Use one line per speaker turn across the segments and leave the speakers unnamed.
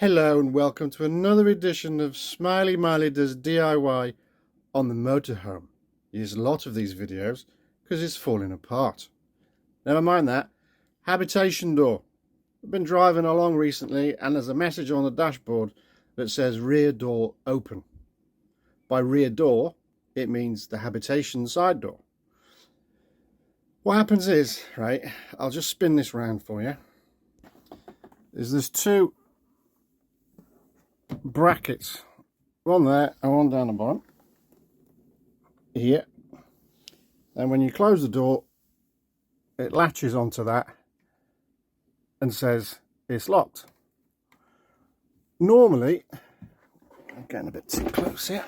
Hello and welcome to another edition of Smiley Miley Does DIY on the motorhome. Use a lot of these videos because it's falling apart. Never mind that. Habitation door. I've been driving along recently and there's a message on the dashboard that says rear door open. By rear door, it means the habitation side door. What happens is, right, I'll just spin this round for you. There's two brackets, one there and one down the bottom here, and when you close the door it latches onto that and says it's locked. Normally, I'm getting a bit too close here,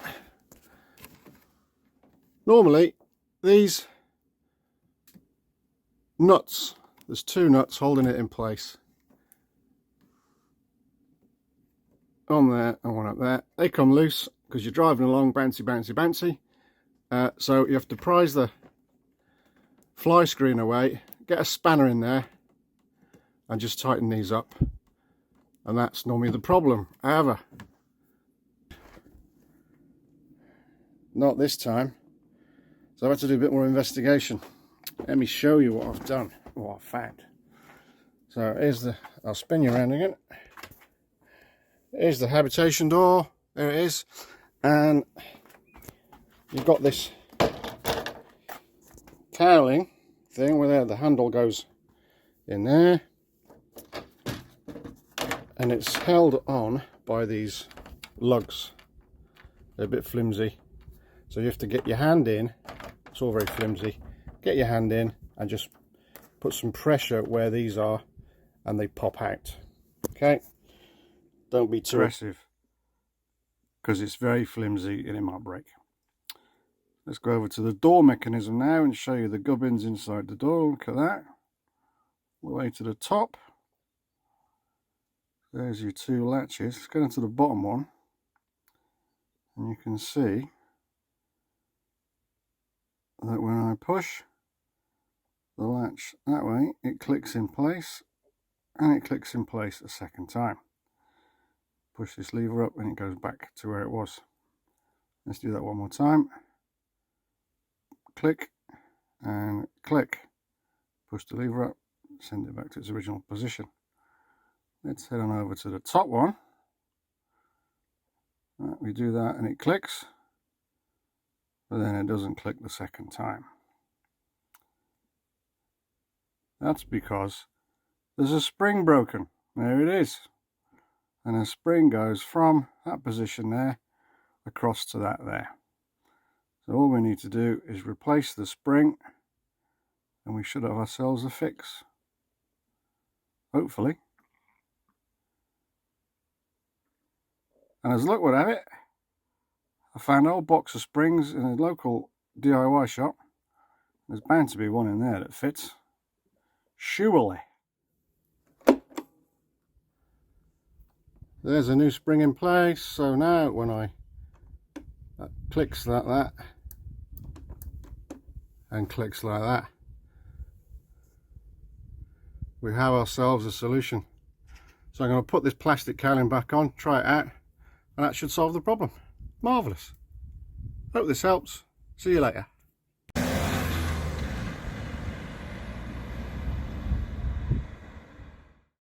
normally these nuts, there's two nuts holding it in place, on there and one up there. They come loose because you're driving along, bouncy, bouncy, bouncy. So you have to prise the fly screen away, get a spanner in there and just tighten these up. And that's normally the problem. However, not this time. So I've had to do a bit more investigation. Let me show you what I've done, what I've found. So here's I'll spin you around again. Here's the habitation door, there it is, and you've got this cowling thing where the handle goes in there, and it's held on by these lugs. They're a bit flimsy, so you have to get your hand in. It's all very flimsy. Get your hand in and just put some pressure where these are and they pop out. Okay, don't be too aggressive because it's very flimsy and it might break. Let's go over to the door mechanism now and show you the gubbins inside the door. Look at that, all the way to the top. There's your two latches. Let's go into the bottom one and you can see that when I push the latch that way, it clicks in place and it clicks in place a second time. Push this lever up and it goes back to where it was. Let's do that one more time. Click and click. Push the lever up, send it back to its original position. Let's head on over to the top one. We do that and it clicks, but then it doesn't click the second time. That's because there's a spring broken. There it is. And a spring goes from that position there across to that there. So all we need to do is replace the spring and we should have ourselves a fix, hopefully. And as luck would have it, I found an old box of springs in a local DIY shop. There's bound to be one in there that fits, surely. There's a new spring in place, so now when that clicks like that and clicks like that, we have ourselves a solution. So I'm going to put this plastic cowling back on, try it out, and that should solve the problem. Marvellous. Hope this helps. See you later.